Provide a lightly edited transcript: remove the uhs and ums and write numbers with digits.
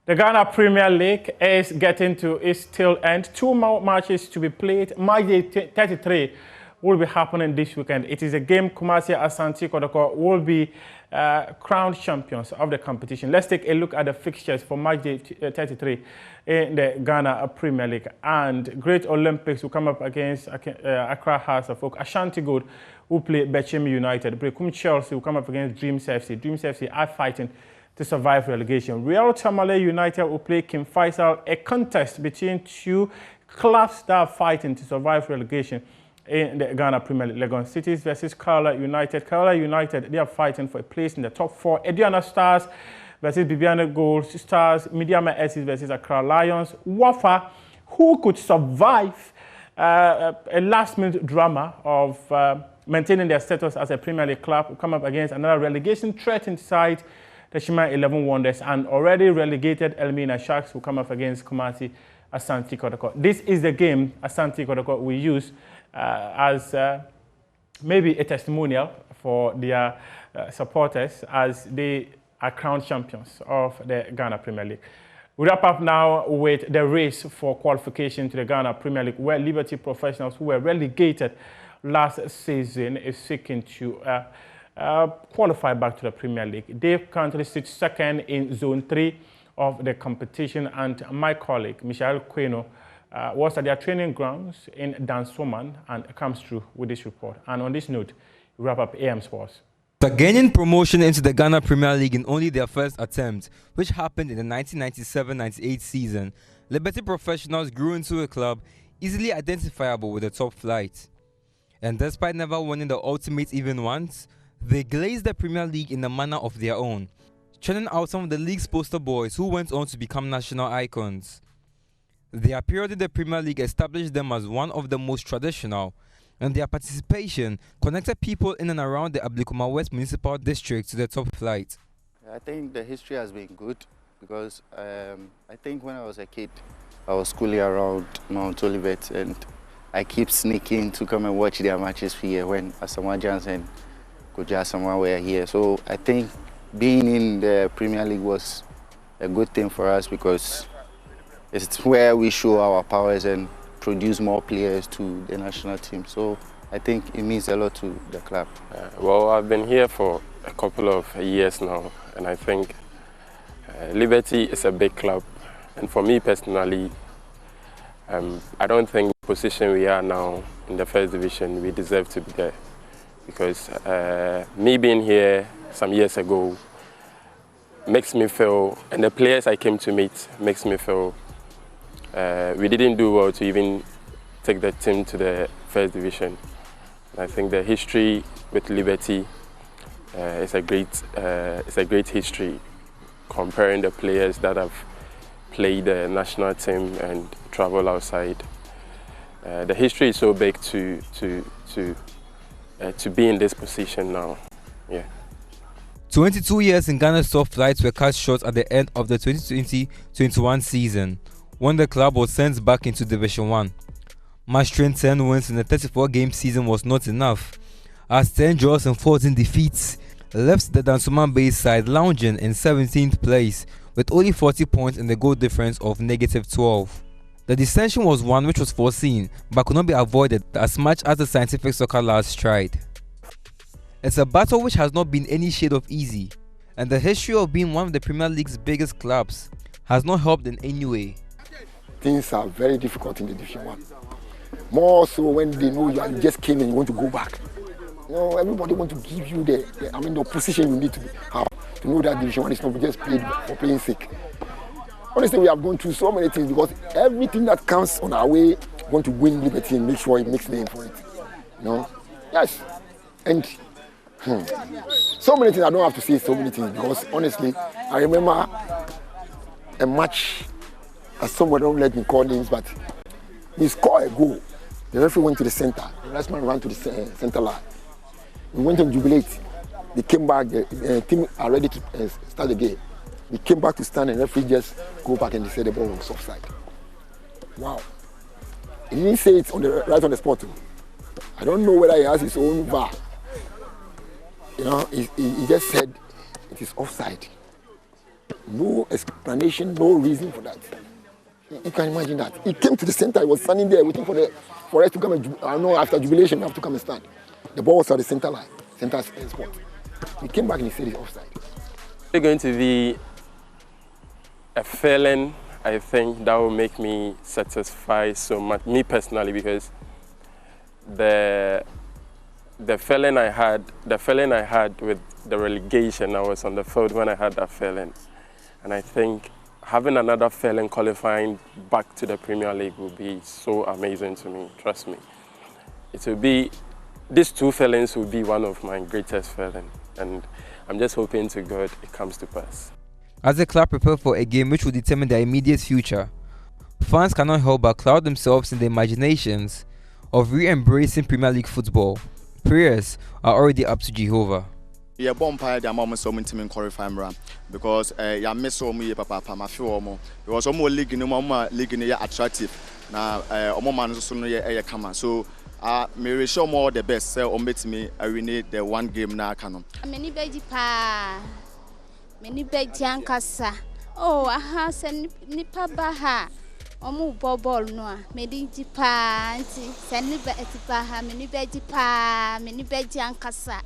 The Ghana Premier League is getting to its tail end. 2 more matches to be played. Match day 33 will be happening this weekend. It is a game Kumasi Asante Kotoko will be crowned champions of the competition. Let's take a look at the fixtures for match day 33 in the Ghana Premier League. And Great Olympics will come up against Accra Hearts of Oak. Ashanti Gold will play Bechim United. Brekum Chelsea will come up against Dreams FC. Dreams FC are fighting to survive relegation. Real Tamale United will play King Faisal, a contest between 2 clubs that are fighting to survive relegation in the Ghana Premier League. Legon Cities versus Kerala United. Kerala United, they are fighting for a place in the top 4. Ediana Stars versus Bibiana Gold Stars. Midiama Esses versus Accra Lions. Wafa, who could survive a last-minute drama of maintaining their status as a Premier League club, will come up against another relegation threat inside the Shima 11 Wonders, and already relegated Elmina Sharks will come up against Kumasi Asante Kotoko. This is the game Asante Kotoko will use as maybe a testimonial for their supporters as they are crowned champions of the Ghana Premier League. We wrap up now with the race for qualification to the Ghana Premier League, where Liberty Professionals, who were relegated last season, is seeking to qualify back to the Premier League. They currently sit second in Zone 3 of the competition, and my colleague, Michael Queno, was at their training grounds in Dansoman and comes through with this report. And on this note, we wrap up AM Sports. After gaining promotion into the Ghana Premier League in only their first attempt, which happened in the 1997-98 season, Liberty Professionals grew into a club easily identifiable with the top flight. And despite never winning the ultimate even once, they glazed the Premier League in a manner of their own, churning out some of the league's poster boys who went on to become national icons. Their period in the Premier League established them as one of the most traditional, and their participation connected people in and around the Ablikuma West Municipal District to the top flight. I think the history has been good because I think when I was a kid, I was schooling around Mount Olivet, and I keep sneaking to come and watch their matches here when Asamoah Johnson Someone were here. So I think being in the Premier League was a good thing for us because it's where we show our powers and produce more players to the national team. So I think it means a lot to the club. Well, I've been here for a couple of years now, and I think Liberty is a big club. And for me personally, I don't think the position we are now in the first division, we deserve to be there. Because me being here some years ago makes me feel, and the players I came to meet makes me feel we didn't do well to even take the team to the first division. And I think the history with Liberty is a great history, comparing the players that have played the national team and travel outside. The history is so big to be in this position now. Yeah. 22 years in Ghana's top flights were cut short at the end of the 2020-21 season, when the club was sent back into Division 1. Mastering 10 wins in a 34-game season was not enough, as 10 draws and 14 defeats left the Dansoman Bay side lounging in 17th place with only 40 points and a goal difference of -12. The dissension was one which was foreseen but could not be avoided as much as the scientific soccer lads tried. It's a battle which has not been any shade of easy, and the history of being one of the Premier League's biggest clubs has not helped in any way. Things are very difficult in the Division 1. More so when they know you just came and you want to go back. You know, everybody wants to give you the position you need to have to know that Division 1 is not just played for playing sake. Honestly, we have gone through so many things because everything that comes on our way, we want to win Liberty and make sure it makes name for it. You know? Yes. And so many things, I don't have to say so many things because honestly, I remember a match, as someone don't let me call names, but we scored a goal. The referee went to the center. The last man ran to the center line. We went to jubilate. They came back, the team are ready to start the game. We came back to stand and the referee just go back and they said the ball was offside. Wow. He didn't say it right on the spot. I don't know whether he has his own VAR. You know, he just said it is offside. No explanation, no reason for that. You can imagine that. He came to the center, he was standing there waiting for us to come and, I know after jubilation, we have to come and stand. The ball was at the center line, center spot. He came back and he said it's offside. It's going to be a feeling, I think, that will make me satisfied so much, me personally, because the feeling I had with the relegation, I was on the field when I had that feeling. And I think having another feeling qualifying back to the Premier League will be so amazing to me, trust me. It will be, these two feelings will be one of my greatest feelings. And I'm just hoping to God it comes to pass. As the club prepare for a game which will determine their immediate future, fans cannot help but cloud themselves in their imaginations of re-embracing Premier League football. Prayers are already up to Jehovah. Yeah, bonfire the amount so many in qualify because ya miss so me papa my feel because league league attractive na man so no ye kama so me show more the best say me I win the one game na canon many beji ankasa oh aha se nipa baha omu ball no medi jipa anti se ni beji pa many beji ankasa.